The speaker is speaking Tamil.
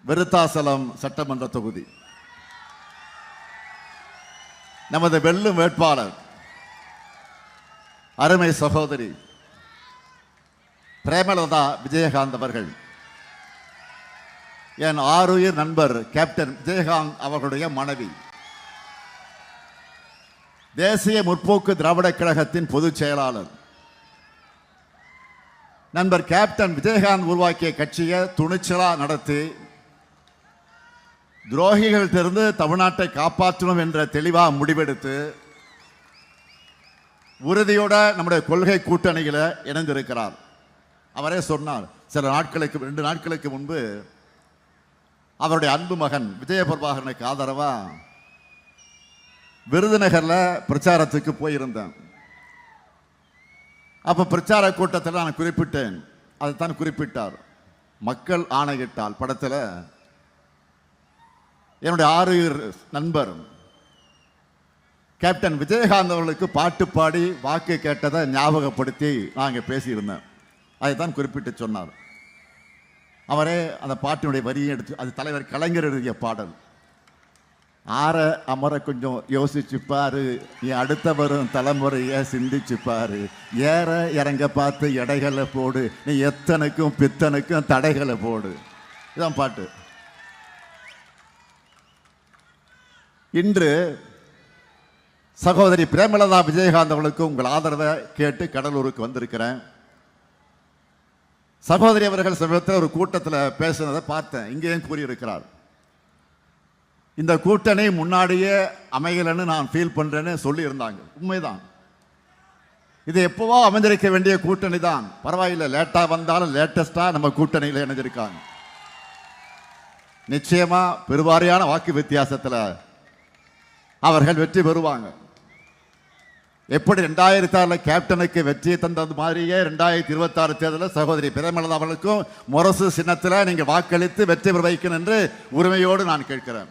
விருத்தாசலம் சட்டமன்ற தொகுதி. நமது வெல்லும் வேட்பாளர் அருமை சகோதரி பிரேமலதா விஜயகாந்த் அவர்கள், என் ஆருயிர் நண்பர் கேப்டன் விஜயகாந்த் அவர்களுடைய மனைவி, தேசிய முற்போக்கு திராவிட கழகத்தின் பொதுச் செயலாளர், நண்பர் கேப்டன் விஜயகாந்த் உருவாக்கிய கட்சியை துணிச்சலா நடத்தி துரோகிகளிலிருந்து தமிழ்நாட்டை காப்பாற்றணும் என்ற தெளிவாக முடிவெடுத்து உறுதியோட நம்முடைய கொள்கை கூட்டணியில் இணைந்திருக்கிறார். அவரே சொன்னார், சில நாட்களுக்கு 2 நாட்களுக்கு முன்பு அவருடைய அன்பு மகன் விஜயபிரபாகரனுக்கு ஆதரவா விருதுநகர்ல பிரச்சாரத்துக்கு போயிருந்தேன். அப்ப பிரச்சார கூட்டத்தில் நான் குறிப்பிட்டேன், அதைத்தான் குறிப்பிட்டார். மக்கள் ஆணையிட்டால் படத்தில் என்னுடைய ஆருயிர் நண்பர் கேப்டன் விஜயகாந்த் அவர்களுக்கு பாட்டு பாடி வாக்கு கேட்டதை ஞாபகப்படுத்தி நாங்கள் பேசியிருந்தேன். அதைத்தான் குறிப்பிட்டு சொன்னார். அவரே அந்த பாட்டினுடைய வரியை எடுத்து, அது தலைவர் கலைஞர் எழுதிய பாடல். ஆற அமர கொஞ்சம் யோசிச்சுப்பாரு, என் அடுத்த வரும் தலைமுறையை சிந்திச்சுப்பாரு, ஏற இறங்க பார்த்து எடைகளை போடு, நீ எத்தனுக்கும் பித்தனுக்கும் தடைகளை போடு. இதான் பாட்டு. இன்று சகோதரி பிரேமலதா விஜயகாந்த் அவர்களுக்கு உங்கள் ஆதரவை கேட்டு கடலூருக்கு வந்திருக்கிறேன். சகோதரி அவர்கள் சமீபத்தில் ஒரு கூட்டத்தில் பேசுனதை பார்த்தேன். இங்கேயும் கூறியிருக்கிறார், இந்த கூட்டணி முன்னாடியே அமையலன்னு நான் ஃபீல் பண்றேன்னு சொல்லி இருந்தாங்க. உண்மைதான், இது எப்பவோ அமைந்திருக்க வேண்டிய கூட்டணி தான். பரவாயில்லை, லேட்டா வந்தாலும் லேட்டஸ்டா நம்ம கூட்டணியில் இணைஞ்சிருக்காங்க. நிச்சயமா பெருவாரியான வாக்கு வித்தியாசத்தில் அவர்கள் வெற்றி பெறுவாங்க. எப்படி 2006 கேப்டனுக்கு வெற்றியை தந்தது மாதிரியே 2026 தேர்தலில் சகோதரி பிரேமலதா அவர்களுக்கும் முரசு சின்னத்தில் நீங்கள் வாக்களித்து வெற்றி பெற வைக்கணும் என்று உரிமையோடு நான் கேட்கிறேன்.